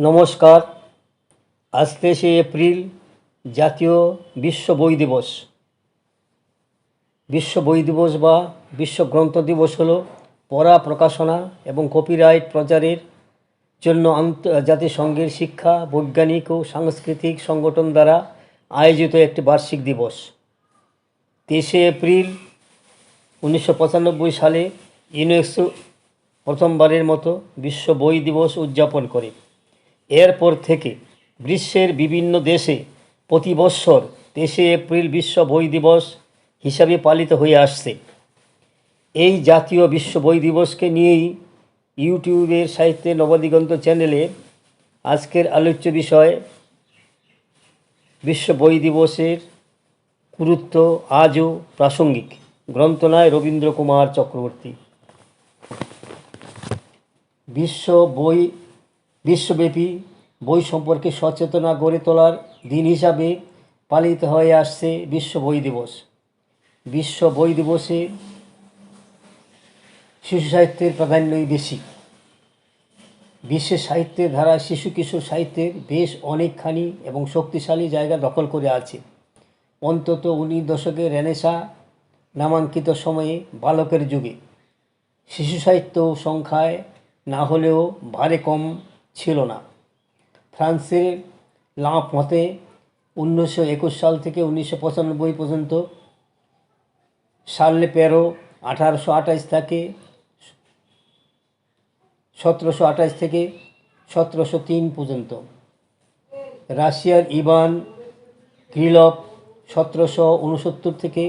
নমস্কার। আজ 23 এপ্রিল জাতীয় বিশ্ব বই দিবস। বিশ্ব বই দিবস বা বিশ্ব গ্রন্থ দিবস হলো পড়া, প্রকাশনা এবং কপিরাইট প্রচারের জন্য জাতিসংঘের শিক্ষা, বৈজ্ঞানিক ও সাংস্কৃতিক সংগঠন দ্বারা আয়োজিত একটি বার্ষিক দিবস। 23 এপ্রিল 1995 সালে ইউনেস্কো প্রথমবারের মতো বিশ্ব বই দিবস উদযাপন করে। এরপর থেকে বিশ্বের বিভিন্ন দেশে প্রতি বৎসর 23 এপ্রিল বিশ্ব বই দিবস হিসাবে পালিত হয়ে আসছে। এই জাতীয় বিশ্ব বই দিবসকে নিয়েই ইউটিউবের সাহিত্যের নবদিগন্ত চ্যানেলে আজকের আলোচ্য বিষয় বিশ্ব বই দিবসের গুরুত্ব আজও প্রাসঙ্গিক। গ্রন্থনায় রবীন্দ্র কুমার চক্রবর্তী। বিশ্বব্যাপী বই সম্পর্কে সচেতনতা গড়ে তোলার দিন হিসাবে পালিত হয়ে আসছে বিশ্ব বই দিবস। বিশ্ব বই দিবসে শিশু সাহিত্যের প্রাধান্যই বেশি। বিশ্বের সাহিত্যের ধারায় শিশু কিশোর সাহিত্যের বেশ অনেকখানি এবং শক্তিশালী জায়গা দখল করে আছে। অন্তত 19 দশকে রেনেসাঁ নামাঙ্কিত সময়ে বালকের যুগে শিশু সাহিত্য সংখ্যায় না হলেও ভারে কম ছিল না। ফ্রান্সের লাঁফ মতে 1921 সাল থেকে 1995 পর্যন্ত শার্লে পেরো 1828 থেকে 1703 পর্যন্ত, রাশিয়ার ইভান ক্রিলভ 1769 থেকে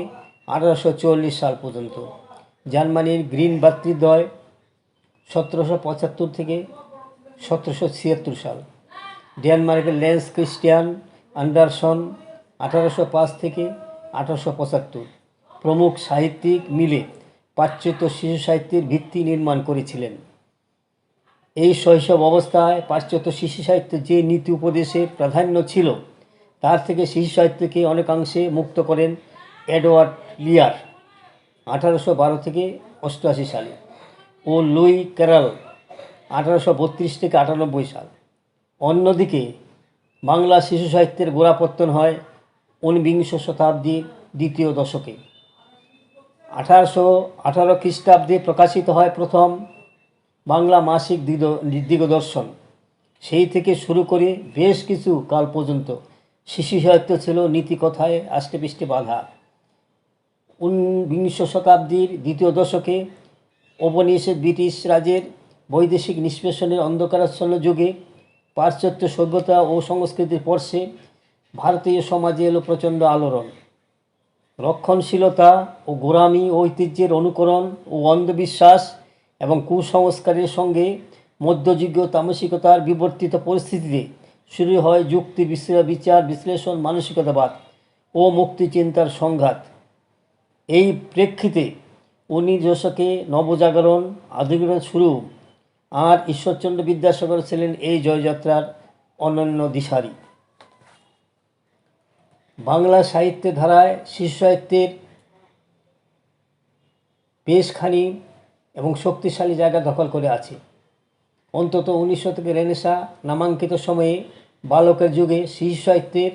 1840 সাল পর্যন্ত, জার্মানির গ্রিন ভ্রাতৃদ্বয় 1775 থেকে 1776 সাল, ডেনমার্কের লেন্স ক্রিস্টিয়ান অ্যান্ডারসন 1805 থেকে 1875 প্রমুখ সাহিত্যিক মিলে পাশ্চাত্য শিশু সাহিত্যের ভিত্তি নির্মাণ করেছিলেন। এই শৈশব অবস্থায় পাশ্চাত্য শিশু সাহিত্যে যে নীতি উপদেশের প্রাধান্য ছিল তার থেকে শিশু সাহিত্যকে অনেকাংশে মুক্ত করেন এডওয়ার্ড লিয়ার 1812 থেকে 88 সালে ও লুই ক্যারল 1832 থেকে 98 সাল। অন্যদিকে বাংলা শিশু সাহিত্যের গোড়াপত্তন হয় 19বিংশ শতাব্দীর দ্বিতীয় দশকে। 1818 খ্রিস্টাব্দে প্রকাশিত হয় প্রথম বাংলা মাসিক দিগদর্শন। সেই থেকে শুরু করে বেশ কিছু কাল পর্যন্ত শিশু সাহিত্য ছিল নীতিকথায় আষ্টেপৃষ্ঠে বাঁধা। 19বিংশ শতাব্দীর দ্বিতীয় দশকে ঔপনিবেশিক ব্রিটিশ রাজের বৈদেশিক নিষ্পেষণের অন্ধকারাচ্ছন্ন যুগে পাশ্চাত্য সভ্যতা ও সংস্কৃতির স্পর্শে ভারতীয় সমাজে এলো প্রচণ্ড আলোড়ন। রক্ষণশীলতা ও গোঁড়ামি, ঐতিহ্যের অনুকরণ ও অন্ধবিশ্বাস এবং কুসংস্কারের সঙ্গে মধ্যযুগীয় তামসিকতার বিবর্তিত পরিস্থিতিতে শুরু হয় যুক্তি, বিচার বিশ্লেষণ, মানসিকতাবাদ ও মুক্তিচিন্তার সংঘাত। এই প্রেক্ষিতে 19 দশকে নবজাগরণ, আধুনিকতার শুরু, আর ঈশ্বরচন্দ্র বিদ্যাসাগর ছিলেন এই জয়যাত্রার অনন্য দিশারি। বাংলা সাহিত্যের ধারায় শিশু সাহিত্যের বেশখানি এবং শক্তিশালী জায়গা দখল করে আছে। অন্তত 19 শতকে রেনেসাঁ নামাঙ্কিত সময়ে বালকের যুগে শিশু সাহিত্যের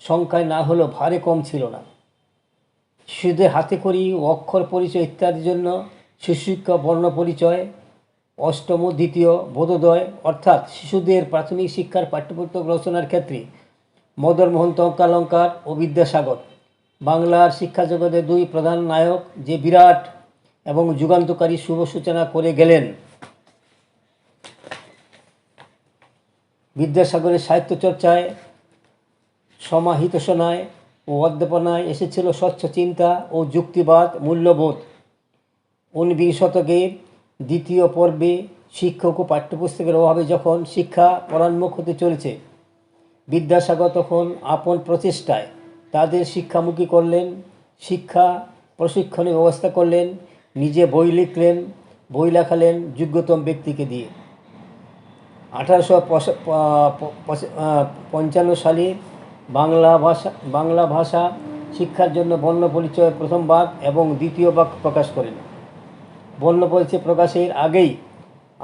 সংখ্যায় না হলেও ভারে কম ছিল না। শিশুদের হাতেখড়ি ও অক্ষর পরিচয় ইত্যাদির জন্য শিশুশিক্ষা, বর্ণ পরিচয়, অষ্টম দ্বিতীয় বোধোদয় অর্থাৎ শিশুদের প্রাথমিক শিক্ষার পাঠ্যপুস্তক রচনার ক্ষেত্রে মদনমোহন টঙ্কালঙ্কার ও বিদ্যাসাগর বাংলার শিক্ষা জগতের দুই প্রধান নায়ক যে বিরাট এবং যুগান্তকারী শুভ সূচনা করে গেলেন। বিদ্যাসাগরের সাহিত্য চর্চায়, সমাহিতসনায় ও অধ্যাপনায় এসেছিল স্বচ্ছ চিন্তা ও যুক্তিবাদ মূল্যবোধ। 19 শতকের দ্বিতীয় পর্বে শিক্ষক ও পাঠ্যপুস্তকের অভাবে যখন শিক্ষা পরান্মুখ হতে চলেছে, বিদ্যাসাগর তখন আপন প্রচেষ্টায় তাদের শিক্ষামুখী করলেন, শিক্ষা প্রশিক্ষণের ব্যবস্থা করলেন, নিজে বই লিখলেন, বই লেখালেন যোগ্যতম ব্যক্তিকে দিয়ে। 1855 সালে বাংলা ভাষা শিক্ষার জন্য বর্ণ পরিচয় প্রথম ভাগ এবং দ্বিতীয় ভাগ প্রকাশ করেন। বর্ণ পরিচয় প্রকাশের আগেই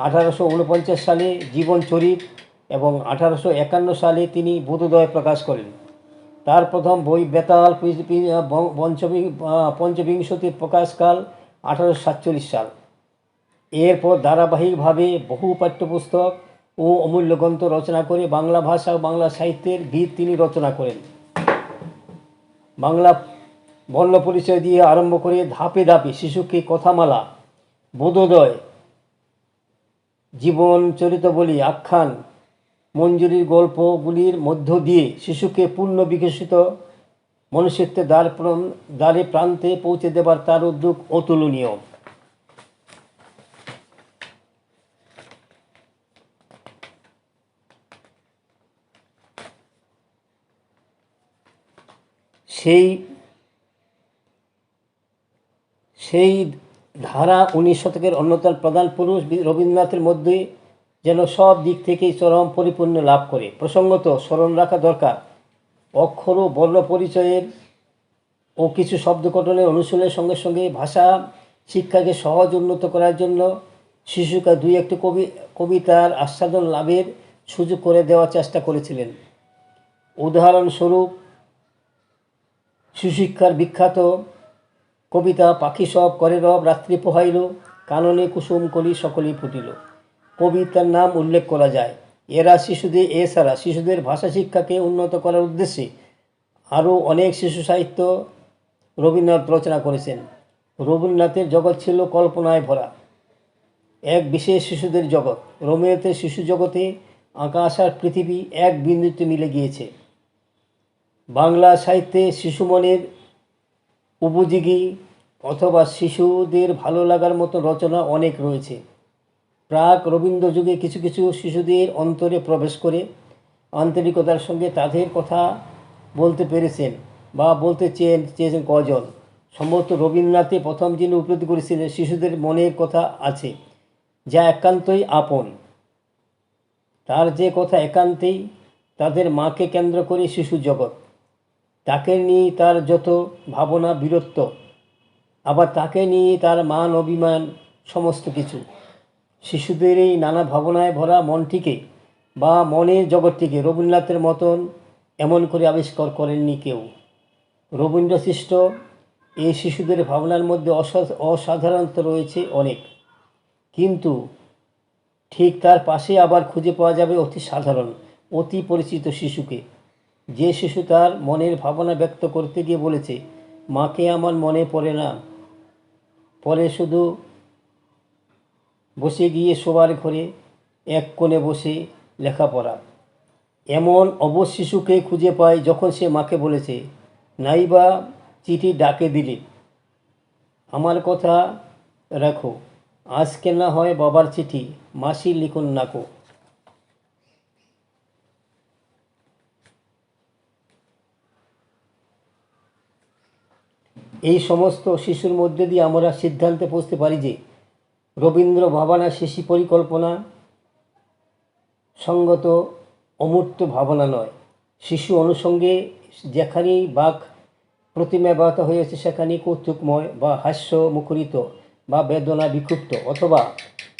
1849 সালে জীবনচরিত এবং 1851 সালে তিনি বোধোদয় প্রকাশ করেন। তার প্রথম বই বেতাল পঞ্চবিংশতির প্রকাশকাল 1847 সাল। এরপর ধারাবাহিকভাবে বহু পাঠ্যপুস্তক ও অমূল্য গ্রন্থ রচনা করে বাংলা ভাষা ও বাংলা সাহিত্যের ভিত তিনি রচনা করেন। বাংলা বর্ণ পরিচয় দিয়ে আরম্ভ করে ধাপে ধাপে শিশুকে কথামালা, বোধোদয়, জীবন চরিতাবলী, আখ্যান, মঞ্জুরির গল্পগুলির মধ্য দিয়ে শিশুকে পূর্ণ বিকশিত মনুষ্যত্বের দ্বারে প্রান্তে পৌঁছে দেবার তার উদ্যোগ অতুলনীয়। সেই ধারা 19 শতকের অন্যতম প্রধান পুরুষ রবীন্দ্রনাথের মধ্যে যেন সব দিক থেকেই চরম পরিপূর্ণ লাভ করে। প্রসঙ্গত স্মরণ রাখা দরকার, অক্ষর ও বর্ণ পরিচয়ের ও কিছু শব্দকটনের অনুশীলনের সঙ্গে সঙ্গে ভাষা শিক্ষাকে সহজ উন্নত করার জন্য শিশুকে দুই একটি কবিতার আস্বাদন লাভের সুযোগ করে দেওয়ার চেষ্টা করেছিলেন। উদাহরণস্বরূপ সুশিক্ষার বিখ্যাত কবিতা পাখি সব করে রব রাত্রি পোহাইল, কাননে কুসুম কলি সকলেই ফুটিল কবিতার নাম উল্লেখ করা যায়। এছাড়া শিশুদের ভাষা শিক্ষাকে উন্নত করার উদ্দেশ্যে আরও অনেক শিশু সাহিত্য রবীন্দ্রনাথ রচনা করেছেন। রবীন্দ্রনাথের জগৎ ছিল কল্পনায় ভরা এক বিশেষ শিশুদের জগৎ। রবীন্দ্রনাথের শিশু জগতে আকাশ আর পৃথিবী এক বিন্দুতে মিলে গিয়েছে। বাংলা সাহিত্যে শিশু মনের উপযোগী অথবা শিশুদের ভালো লাগার মতো রচনা অনেক রয়েছে। প্রাক রবীন্দ্র যুগে কিছু কিছু শিশুদের অন্তরে প্রবেশ করে আন্তরিকতার সঙ্গে তাদের কথা বলতে পেরেছেন বা বলতে চেয়েছেন কজন? সম্ভবত রবীন্দ্রনাথে প্রথম যিনি উপলব্ধি করেছিলেন শিশুদের মনের কথা আছে, যা একান্তই আপন। তার যে কথা একান্তেই তাদের মাকে কেন্দ্র করে শিশু জগৎ, তাকে নিয়ে তার যত ভাবনা বীরত্ব, আবার তাকে নিয়ে তার মান অভিমান সমস্ত কিছু। শিশুদের এই নানা ভাবনায় ভরা মনটিকে বা মনের জগৎটিকে রবীন্দ্রনাথের মতন এমন করে আবিষ্কার করেননি কেউ। রবীন্দ্রসৃষ্ট এই শিশুদের ভাবনার মধ্যে অসাধারণত রয়েছে অনেক, কিন্তু ঠিক তার পাশে আবার খুঁজে পাওয়া যাবে অতি সাধারণ, অতি পরিচিত শিশুকে, যে শিশু তার মনের ভাবনা ব্যক্ত করতে গিয়ে বলেছে, মাকে আমার মনে পড়ে না, পরে শুধু বসে গিয়ে শোবার ঘরে এক কোণে বসে লেখাপড়া। এমন অবশ শিশুকে খুঁজে পায় যখন সে মাকে বলেছে, নাইবা চিঠি ডাকে দিলে, আমার কথা রাখো, আজকে না হয় বাবার চিঠি মাসি লিখুন নাকো। এই সমস্ত শিশুর মধ্যে দিয়ে আমরা সিদ্ধান্তে পৌঁছতে পারি যে রবীন্দ্র ভাবনা শিশু পরিকল্পনা সঙ্গত অমূর্ত ভাবনা নয়। শিশু অনুষঙ্গে যেখানেই বাক প্রতিমা ব্যবহৃত হয়েছে সেখানেই কৌতুকময় বা হাস্য মুখরিত বা বেদনা বিক্ষুব্ধ অথবা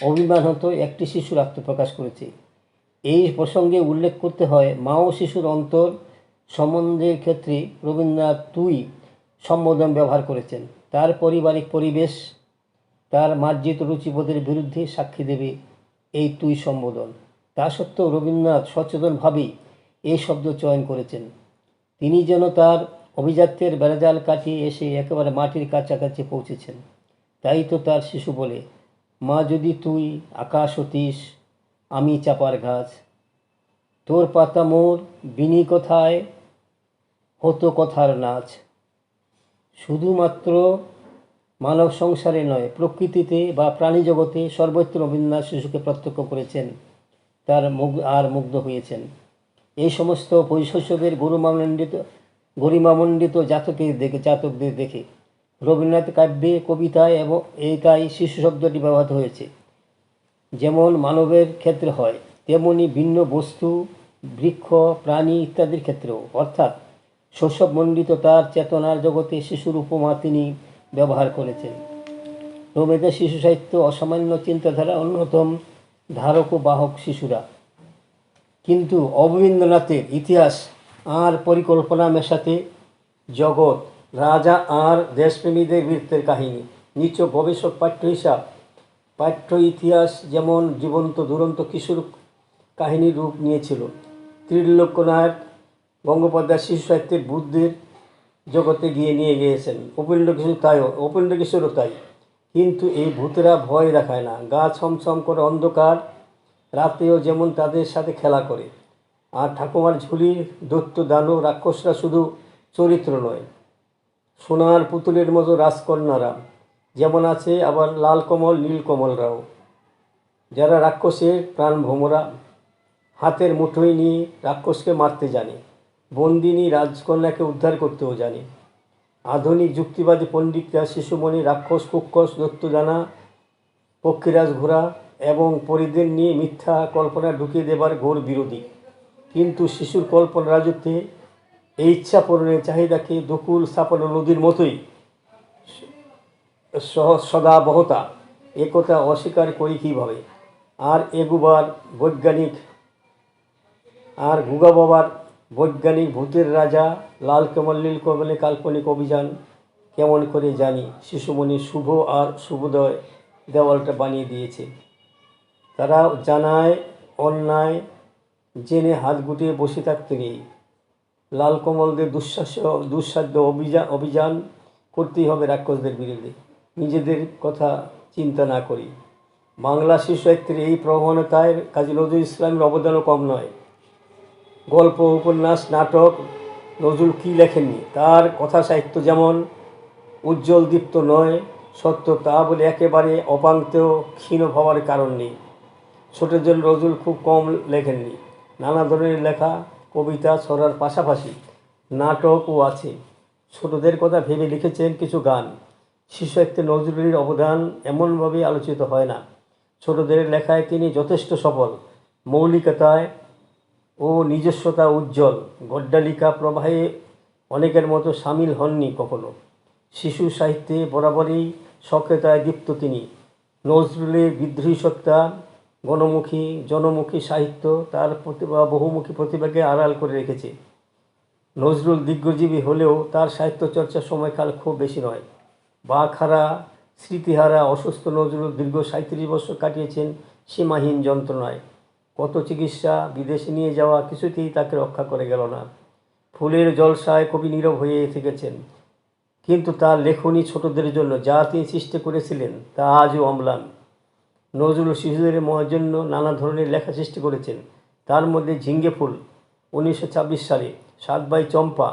অভিমানহত একটি শিশুর আত্মপ্রকাশ করেছে। এই প্রসঙ্গে উল্লেখ করতে হয়, মা ও শিশুর অন্তর সম্বন্ধের ক্ষেত্রে রবীন্দ্রনাথ তুই সম্বোধন ব্যবহার করেছেন। তার পারিবারিক পরিবেশ তার মার্জিত রুচিবোধের বিরুদ্ধে সাক্ষী দেবে এই তুই সম্বোধন। তা সত্ত্বেও রবীন্দ্রনাথ সচেতনভাবেই এই শব্দ চয়ন করেছেন। তিনি যেন তার অভিজাত্যের বেড়াজাল কাটিয়ে এসে একেবারে মাটির কাছাকাছি পৌঁছেছেন। তাই তো তার শিশু বলে, মা যদি তুই আকাশ হতিস, আমি চাপার গাছ, তোর পাতা মোর বিনি কথায় হতো কথার নাচ। শুধুমাত্র মানব সংসারে নয়, প্রকৃতিতে বা প্রাণী জগতে সর্বত্র রবীন্দ্রনাথ শিশুকে প্রত্যক্ষ করেছেন, তার মুগ্ধ হয়েছেন। এই সমস্ত শৈশবের গরিমামণ্ডিত জাতকদের দেখে রবীন্দ্রনাথ কাব্যে, কবিতায় এবং এইটাই শিশু শব্দটি ব্যবহৃত হয়েছে। যেমন মানবের ক্ষেত্রে হয়, তেমনি ভিন্ন বস্তু, বৃক্ষ, প্রাণী ইত্যাদির ক্ষেত্রেও, অর্থাৎ শৈশবমণ্ডিত তার চেতনার জগতে শিশুর উপমা তিনি ব্যবহার করেছেন। রবীন্দ্রনাথের শিশু সাহিত্য অসামান্য চিন্তাধারা অন্যতম ধারক ও বাহক শিশুরা। কিন্তু অবনীন্দ্রনাথের ইতিহাস আর পরিকল্পনা মেশাতে জগৎ, রাজা আর দেশপ্রেমীদের বীরত্বের কাহিনী, নিছক গবেষক পাঠ্য ইতিহাস যেমন জীবন্ত দুরন্ত কিশোর কাহিনীর রূপ নিয়েছিল। ত্রিলোকনাথ গঙ্গোপাধ্যায় শিশু সাহিত্যের বুদ্ধের জগতে গিয়ে নিয়ে গিয়েছেন। উপেন্দ্র কিশোরও তাই। কিন্তু এই ভূতেরা ভয় দেখায় না, গা ছমছম করে অন্ধকার রাতেও যেমন তাদের সাথে খেলা করে। আর ঠাকুমার ঝুলির দৈত্য দানব রাক্ষসরা শুধু চরিত্র নয়, সোনার পুতুলের মতো রাজকন্যারা যেমন আছে, আবার লালকমল নীলকমলরাও, যারা রাক্ষসের প্রাণভোমরা, হাতের মুঠোয় নিয়ে রাক্ষসকে মারতে জানে, বন্দিনী রাজকন্যাকে উদ্ধার করতেও জানে। আধুনিক যুক্তিবাদী পণ্ডিতরা শিশুমণি রাক্ষস, কুক্ষস, দৈত্যদানা, পক্ষীরাজ ঘোড়া এবং পরিদের নিয়ে মিথ্যা কল্পনা ঢুকিয়ে দেবার ঘোর বিরোধী। কিন্তু শিশুর কল্পনা রাজত্বে এই ইচ্ছা পূরণের চাহিদাকে দুকুল স্থাপন নদীর মতোই সদাবহতা, একথা অস্বীকার করি কীভাবে? আর গুগা বাবার বৈজ্ঞানিক ভূতের রাজা লালকমল নীলকমলের কাল্পনিক অভিযান কেমন করে জানি শিশুমণি শুভ আর শুভোদয় দেওয়ালটা বানিয়ে দিয়েছে। তারা জানায় অন্যায় জেনে হাত গুটিয়ে বসে থাকতে নেই। লালকমলদের দুঃসাধ্য অভিযান করতেই হবে রাক্ষসদের বিরুদ্ধে, নিজেদের কথা চিন্তা না করি। বাংলা শিশু সাহিত্যের এই প্রবণতায় কাজী নজরুল ইসলামের অবদানও কম নয়। গল্প, উপন্যাস, নাটক নজরুল কী লেখেননি? তার কথা সাহিত্য যেমন উজ্জ্বল দীপ্ত নয় সত্য, তা বলে একেবারে অপাঙ্ক্তেয় ক্ষীণ ভাবার কারণ নেই। ছোটের জন্য নজরুল খুব কম লেখেননি। নানা ধরনের লেখা, কবিতা, ছড়ার পাশাপাশি নাটকও আছে। ছোটদের কথা ভেবে লিখেছেন কিছু গান। শিশু সাহিত্যে নজরুলের অবদান এমনভাবে আলোচিত হয় না। ছোটদের লেখায় তিনি যথেষ্ট সফল, মৌলিকতায় ও নিজস্বতা উজ্জ্বল। গড্ডালিকা প্রবাহে অনেকের মতো সামিল হননি কখনো। শিশু সাহিত্যে বরাবরই সক্রিয়তায় দীপ্ত তিনি। নজরুলের বিদ্রোহী সত্তা, জনমুখী সাহিত্য তার বহুমুখী প্রতিভাকে আড়াল করে রেখেছে। নজরুল দীর্ঘজীবী হলেও তার সাহিত্য চর্চার সময়কাল খুব বেশি নয়। বাকহারা, স্মৃতিহারা, অসুস্থ নজরুল দীর্ঘ 37 বছর কাটিয়েছেন সীমাহীন যন্ত্রণায়। কত চিকিৎসা, বিদেশে নিয়ে যাওয়া, কিছুতেই তাকে রক্ষা করে গেল না। ফুলের জলসায় কবি নীরব হয়ে থেকেছেন, কিন্তু তার লেখনী ছোটদের জন্য যা তিনি সৃষ্টি করেছিলেন তা আজও অম্লান। নজরুল শিশুদের জন্য নানা ধরনের লেখা সৃষ্টি করেছেন। তার মধ্যে ঝিঙ্গে ফুল 1926 সালে, সাত ভাই চম্পা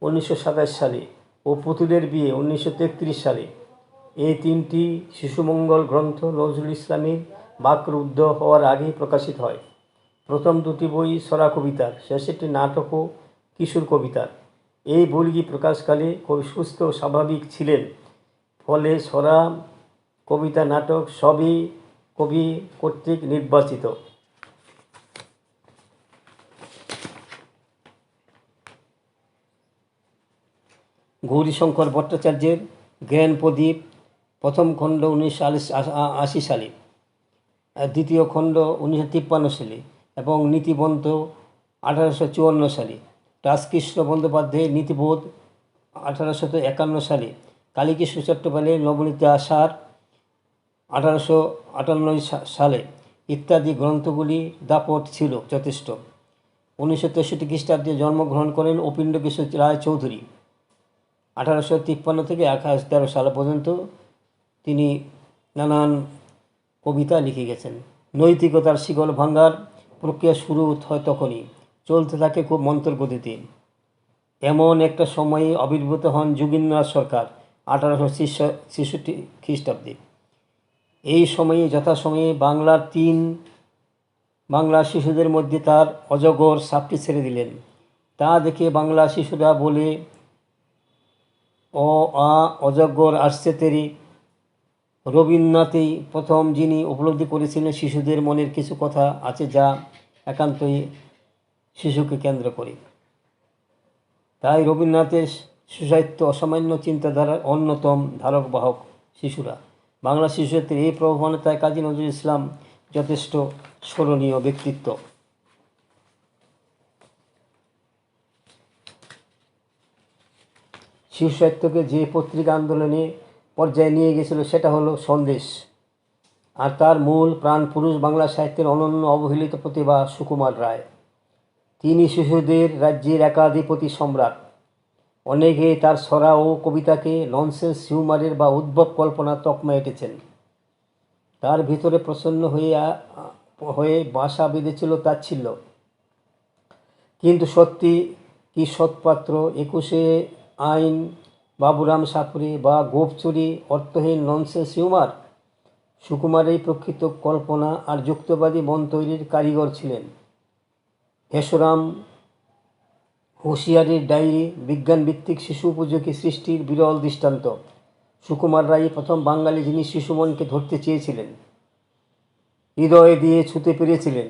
1927 সালে ও পুতুলের বিয়ে 1933 সালে, এই তিনটি শিশুমঙ্গল গ্রন্থ নজরুল ইসলামের বাকরুদ্ধ হওয়ার আগেই প্রকাশিত হয়। প্রথম দুটি বই ছড়া কবিতার, শেষেরটি নাটক ও কিশোর কবিতার। এই বইগুলি প্রকাশকালে কবি সুস্থ ও স্বাভাবিক ছিলেন, ফলে ছড়া, কবিতা, নাটক সবই কবি কর্তৃক নির্বাচিত। গৌরীশঙ্কর ভট্টাচার্যের জ্ঞান প্রদীপ প্রথম খণ্ড 1980 সালে, দ্বিতীয় খণ্ড 1953 সালে এবং নীতিবন্ত 1854 সালে। রাজকৃষ্ণ বন্দ্যোপাধ্যায়ের নীতিবোধ 1851 সালে, কালীকৃষ্ণ চট্টোপাধ্যায়ের নবনীতে আষাঢ় 1858 সালে ইত্যাদি গ্রন্থগুলি দাপট ছিল যথেষ্ট। 1963 খ্রিস্টাব্দে জন্মগ্রহণ করেন উপেন্দ্র কিশোর রায় চৌধুরী। 1853 থেকে 1813 সাল পর্যন্ত তিনি নানান কবিতা লিখে গেছেন। নৈতিকতার শিকল ভাঙার প্রক্রিয়া শুরু হয় তখনই, চলতে থাকে খুব মন্থরগতিতে। এমন একটা সময়ে আবির্ভূত হন যোগীন্দ্রনাথ সরকার 1866 খ্রিস্টাব্দে। এই সময়ে যথাসময়ে বাংলা শিশুদের মধ্যে তার অজগর সাপটি ছেড়ে দিলেন। তা দেখে বাংলা শিশুরা বলে, অজগর আসছে তেরি। রবীন্দ্রনাথই প্রথম যিনি উপলব্ধি করেছিলেন শিশুদের মনের কিছু কথা আছে যা একান্তই শিশুকে কেন্দ্র করে। তাই রবীন্দ্রনাথের শিশুসাহিত্য অসামান্য চিন্তাধারার অন্যতম ধারক বাহক শিশুরা। বাংলা শিশুসাহিত্যের এই প্রবণতায় কাজী নজরুল ইসলাম যথেষ্ট স্মরণীয় ব্যক্তিত্ব। শিশু সাহিত্যকে যে পত্রিকা আন্দোলনে পর্যায়ে নিয়ে গেছিল সেটা হলো সন্দেশ। আর তার মূল প্রাণপুরুষ বাংলা সাহিত্যের অনন্য অবহেলিত প্রতিভা সুকুমার রায়। তিনি শিশুদের রাজ্যের একাধিপতি সম্রাট। অনেকে তার ছড়া ও কবিতাকে ননসেন্স হিউমারের বা উদ্ভব কল্পনার তকমা এঁটেছেন। তার ভিতরে প্রসন্ন হয়ে বাসা বেঁধেছিল তাচ্ছিল্য। কিন্তু সত্যি কি সৎপাত্র, 21 আইন, বাবুরাম সাপুরে বা গোপচুরি অর্থহীন ননসেন্স হিউমার? সুকুমার এই প্রকৃত কল্পনা আর যুক্তিবাদী মন তৈরির কারিগর ছিলেন। হেসরাম হুঁশিয়ারির ডায়েরি বিজ্ঞানভিত্তিক শিশু উপযোগী সৃষ্টির বিরল দৃষ্টান্ত। সুকুমার রায় প্রথম বাঙালি যিনি শিশু মনকে ধরতে চেয়েছিলেন, হৃদয়ে দিয়ে ছুঁতে পেরেছিলেন।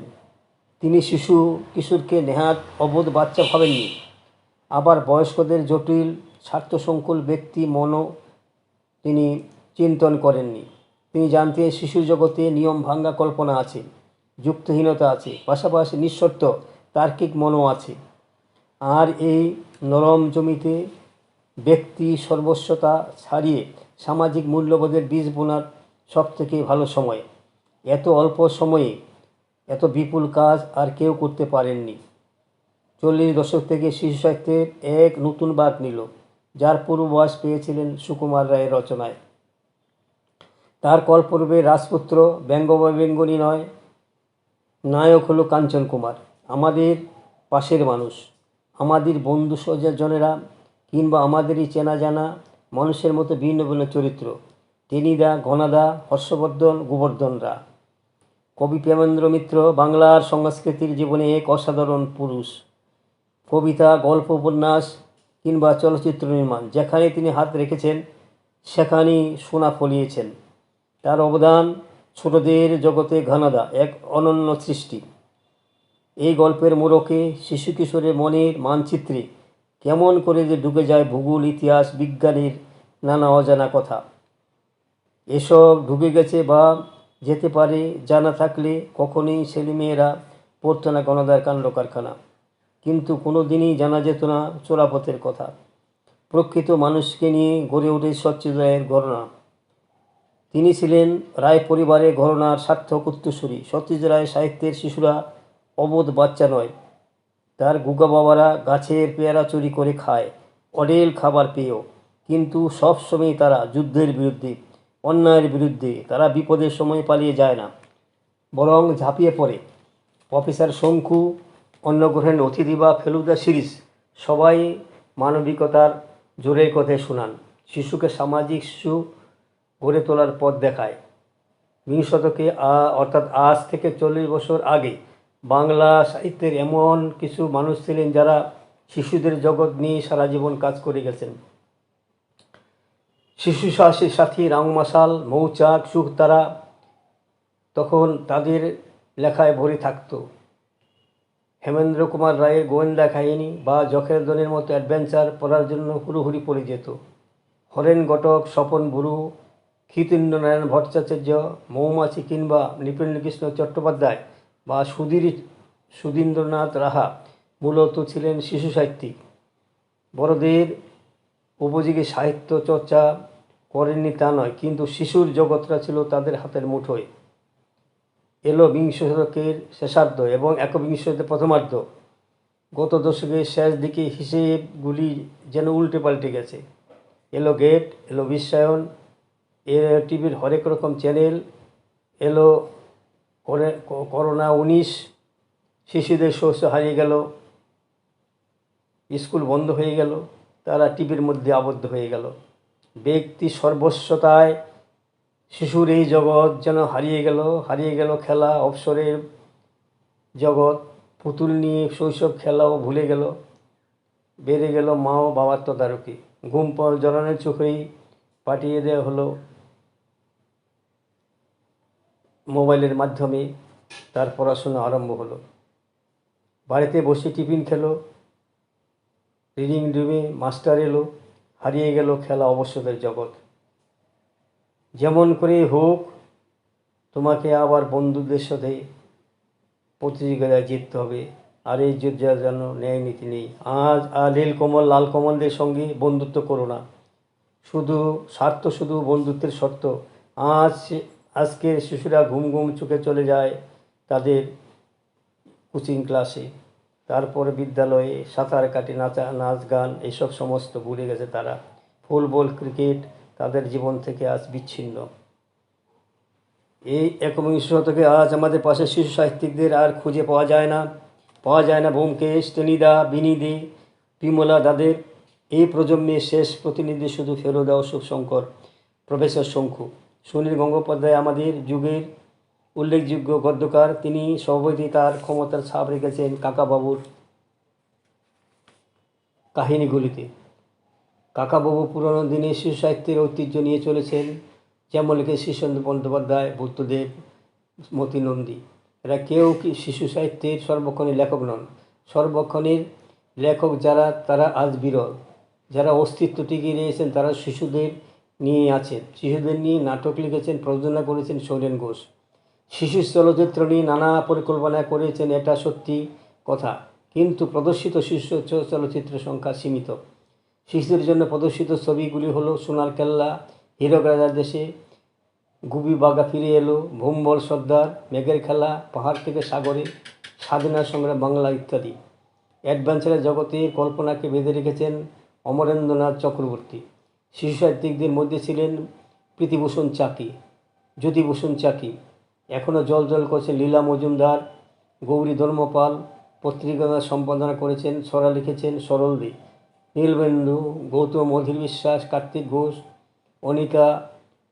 তিনি শিশু কিশোরকে নেহাত অবোধ বাচ্চা ভাবেননি, আবার বয়স্কদের জটিল স্বার্থসংকুল ব্যক্তি মনও তিনি চিন্তন করেননি। তিনি জানতেন শিশু জগতে নিয়ম ভাঙ্গা কল্পনা আছে, যুক্তিহীনতা আছে, পাশাপাশি নিঃশর্ত তার্কিক মনও আছে। আর এই নরম জমিতে ব্যক্তি সর্বস্বতা ছাড়িয়ে সামাজিক মূল্যবোধের বীজ বোনার সবথেকে ভালো সময়। এত অল্প সময়ে এত বিপুল কাজ আর কেউ করতে পারেননি। 40 দশক থেকে শিশু সাহিত্যের এক নতুন বাঁক নিল, যার পূর্বাভাস পেয়েছিলেন সুকুমার রায়ের রচনায়। তার কল্পরূপে রাজপুত্র ব্যঙ্গ বা ব্যঙ্গনী নয়, নায়ক হলো কাঞ্চন কুমার, আমাদের পাশের মানুষ, আমাদের বন্ধু স্বজনেরা, কিংবা আমাদেরই চেনা জানা মানুষের মতো ভিন্ন ভিন্ন চরিত্র, টেনিদা, ঘনাদা, হর্ষবর্ধন, গোবর্ধনরা। কবি প্রেমেন্দ্র মিত্র বাংলার সংস্কৃতির জীবনে এক অসাধারণ পুরুষ। কবিতা, গল্প, উপন্যাস কিংবা চলচ্চিত্র নির্মাণ, যেখানে তিনি হাত রেখেছেন সেখানেই সোনা ফলিয়েছেন। তার অবদান ছোটদের জগতে ঘনাদা, এক অনন্য সৃষ্টি। এই গল্পের মোড়কে শিশু কিশোরের মনের মানচিত্রে কেমন করে যে ঢুকে যায় ভূগোল, ইতিহাস, বিজ্ঞানের নানা অজানা কথা। এসব ঢুকে গেছে বা যেতে পারে জানা থাকলে কখনোই ছেলেমেয়েরা পড়তো না গণদার কাণ্ড কারখানা। কিন্তু কোনো দিনই জানা যেত না চোরাপথের কথা। প্রকৃত মানুষকে নিয়ে গড়ে ওঠে সচ্চিদ রায়ের ঘরানা। তিনি ছিলেন রায় পরিবারের ঘরানার সার্থক উত্তরসূরি। সত্যজিৎ রায় সাহিত্যের শিশুরা অবোধ বাচ্চা নয়। তার গুগা বাবারা গাছের পেয়ারা চুরি করে খায়, অডেল খাবার পেয়েও। কিন্তু সবসময় তারা যুদ্ধের বিরুদ্ধে, অন্যায়ের বিরুদ্ধে। তারা বিপদের সময় পালিয়ে যায় না, বরং ঝাঁপিয়ে পড়ে। প্রফেসর শঙ্কু, অন্নগ্রহণ অতিথি বা ফেলুদা সিরিজ সবাই মানবিকতার জোরের কথায় শোনান, শিশুকে সামাজিক শিশু গড়ে তোলার পথ দেখায়। বিংশ শতকে অর্থাৎ আজ থেকে 40 বছর আগে বাংলা সাহিত্যের এমন কিছু মানুষ ছিলেন যারা শিশুদের জগৎ নিয়ে সারা জীবন কাজ করে গেছেন। শিশু সাথী, রাংমাসাল, মৌচাক, সুখতারা তখন তাদের লেখায় ভরে থাকত। হেমেন্দ্র কুমার রায়ের গোয়েন্দা কাহিনী বা জখের দনের মতো অ্যাডভেঞ্চার পড়ার জন্য হুড়োহুড়ি পড়ে যেত। হরেন ঘটক, স্বপন বড়ু, ক্ষিতেন্দ্রনারায়ণ ভট্টাচার্য, মৌমাছি কিংবা নৃপেন্দ্রকৃষ্ণ চট্টোপাধ্যায় বা সুধীন্দ্রনাথ রাহা মূলত ছিলেন শিশু সাহিত্যিক। বড়দের উপযোগী সাহিত্য চর্চা করেননি তা নয়, কিন্তু শিশুর জগৎটা ছিল তাদের হাতের মুঠোয়। এলো বিংশ শতকের শেষার্ধ এবং একবিংশ শতকের প্রথমার্ধ। গত দশকের শেষ দিকে হিসেবগুলি যেন উল্টে পাল্টে গেছে। এলো গেট, এলো বিশ্বায়ন, টিভির হরেক রকম চ্যানেল, এলো করোনা 19, শিশুদের শস্য হারিয়ে গেল, স্কুল বন্ধ হয়ে গেল, তারা টিভির মধ্যে আবদ্ধ হয়ে গেল। ব্যক্তি সর্বস্বতায় শিশুর এই জগৎ যেন হারিয়ে গেল খেলা অবসরের জগৎ। পুতুল নিয়ে শৈশব খেলাও ভুলে গেল। বেড়ে গেল মা ও বাবার তদারকি। ঘুম জড়ানোর চোখেই পাঠিয়ে দেওয়া হলো মোবাইলের মাধ্যমে, তার পড়াশোনা আরম্ভ হলো। বাড়িতে বসে টিফিন খেলো, রিডিং রুমে মাস্টার এলো, হারিয়ে গেল খেলা অবসরের জগৎ। যেমন করে হোক তোমাকে আবার বন্ধুদের সাথে প্রতিযোগিতায় জিততে হবে, আর এই যুদ্ধে যেন ন্যায় নীতি নেই। আজ নীলকমল লাল কমলদের সঙ্গে বন্ধুত্ব করো না, শুধু স্বার্থ, শুধু বন্ধুত্বের শর্ত। আজকের শিশুরা ঘুম ঘুম চোখে চলে যায় তাদের কোচিং ক্লাসে, তারপরে বিদ্যালয়ে সাঁতার কাটে, নাচ গান এসব সমস্ত ভুলে গেছে তারা। ফুটবল ক্রিকেট তাদের জীবন থেকে আজ বিচ্ছিন্ন। এই একবিংশ শতকে আজ আমাদের পাশে শিশু সাহিত্যিকদের আর খুঁজে পাওয়া যায় না ব্যোমকেশ, টেনিদা, বিনিদি, বিমলা দাদের। এই প্রজন্মের শেষ প্রতিনিধি শুধু ফেলুদা, অশোক শঙ্কর, প্রফেসর শঙ্কু। সুনীল গঙ্গোপাধ্যায় আমাদের যুগের উল্লেখযোগ্য গদ্যকার। তিনি সর্বদাই তার ক্ষমতার ছাপ রেখেছেন কাকাবাবুর কাহিনীগুলিতে। কাকাবাবু পুরনো দিনের শিশু সাহিত্যের ঐতিহ্য নিয়ে চলেছেন, যেমন লিখে শীর্ষেন্দু বন্দ্যোপাধ্যায়, বুদ্ধদেব, মতি নন্দী। এরা কেউ কি শিশু সাহিত্যের সর্বক্ষণের লেখক নন। সর্বক্ষণের লেখক যারা, তারা আজ বিরল। যারা অস্তিত্ব টিকিয়ে নিয়েছেন তারা শিশুদের নিয়ে আছেন। শিশুদের নিয়ে নাটক লিখেছেন, প্রযোজনা করেছেন শৈলেন ঘোষ। শিশু চলচ্চিত্র নিয়ে নানা পরিকল্পনা করেছেন, এটা সত্যি কথা। কিন্তু প্রদর্শিত শিশু চলচ্চিত্রের সংখ্যা সীমিত। শিশুদের জন্য প্রদর্শিত ছবিগুলি হলো সোনার কেল্লা, হীরক রাজার দেশে, গুবি বাঘা ফিরে এলো, ভোম্বল সর্দার, মেঘের খেলা, পাহাড় থেকে সাগরে, স্বাধীনতা সংগ্রাম বাংলা ইত্যাদি। অ্যাডভেঞ্চারের জগতে কল্পনাকে বেঁধে রেখেছেন অমরেন্দ্রনাথ চক্রবর্তী। শিশু সাহিত্যিকদের মধ্যে ছিলেন প্রীতিভূষণ চাকি, জ্যোতিভূষণ চাকি। এখনও জল করছেন লীলা মজুমদার, গৌরী ধর্মপাল। পত্রিকা সম্পাদনা করেছেন, ছড়া লিখেছেন সরল দে, নীলবেন্দু, গৌতম, অধীর বিশ্বাস, কার্তিক ঘোষ, অনিকা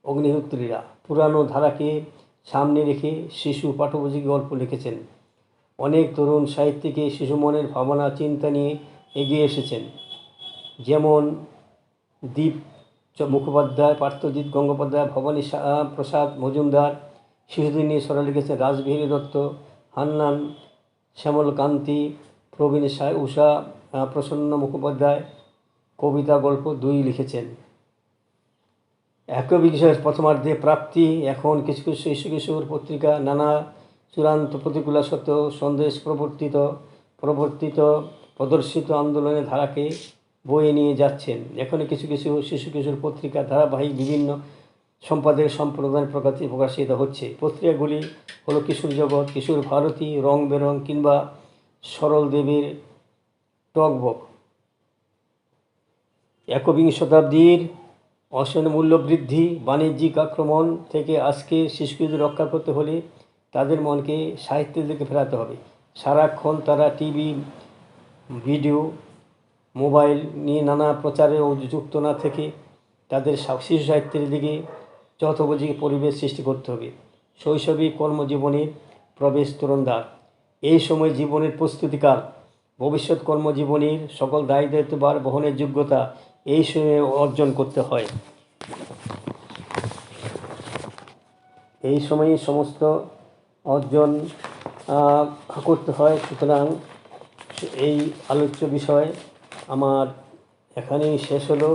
অগ্নিহোত্রীরা। পুরানো ধারাকে সামনে রেখে শিশু পাঠ্যপুস্তকে গল্প লিখেছেন। অনেক তরুণ সাহিত্যিকে শিশু মনের ভাবনা চিন্তা নিয়ে এগিয়ে এসেছেন, যেমন দীপ মুখোপাধ্যায়, পার্থজিৎ গঙ্গোপাধ্যায়, ভবানী প্রসাদ মজুমদার। শিশুদের নিয়ে ছড়া লিখেছেন রাসবিহারী দত্ত, হান্নান, শ্যামলকান্তি, প্রবীণ উষা, প্রসন্ন মুখোপাধ্যায়। কবিতা গল্প দুই লিখেছেন। একবিংশের প্রথমার্ধে প্রাপ্তি। এখন কিছু কিছু শিশু কিশোর পত্রিকা নানা চূড়ান্ত প্রতিকূলা সত্ত্বেও সন্দেশ প্রদর্শিত আন্দোলনের ধারাকে বয়ে নিয়ে যাচ্ছেন। এখনও কিছু কিছু শিশু কিশোর পত্রিকা ধারাবাহিক বিভিন্ন সম্পাদক সম্প্রদায় প্রকাশিত হচ্ছে। পত্রিকাগুলি হলো কিশোর জগৎ, কিশোর ভারতী, রং বেরং কিংবা সরল দেবের টকবক। একবিংশ শতাব্দীর অসীম মূল্যবৃদ্ধি, বাণিজ্যিক আক্রমণ থেকে আজকে শিশুদের রক্ষা করতে হলে তাদের মনকে সাহিত্যের দিকে ফেরাতে হবে। সারাক্ষণ তারা টিভি, ভিডিও, মোবাইল নিয়ে নানা প্রচারে যুক্ত না থেকে তাদের শিশু সাহিত্যের দিকে যথোপযোগী পরিবেশ সৃষ্টি করতে হবে। শৈশবী কর্মজীবনের প্রবেশ তরুণদ্বার। এই সময় জীবনের প্রস্তুতিকাল। ভবিষ্যৎ কর্মজীবনের সকল দায়িত্বভার বহনের যোগ্যতা এই সময়ে অর্জন করতে হয়। এই সময়ে সমস্ত অর্জন করতে হয়। সুতরাং এই আলোচ্য বিষয় আমার এখানেই শেষ হলো।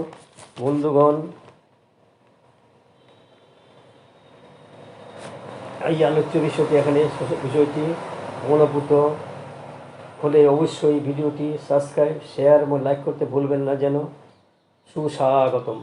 বন্ধুগণ, এই আলোচ্য বিষয়টি মনোভূত হলে অবশ্যই ভিডিওটি সাবস্ক্রাইব, শেয়ার এবং লাইক করতে ভুলবেন না যেন। সুস্বাগতম।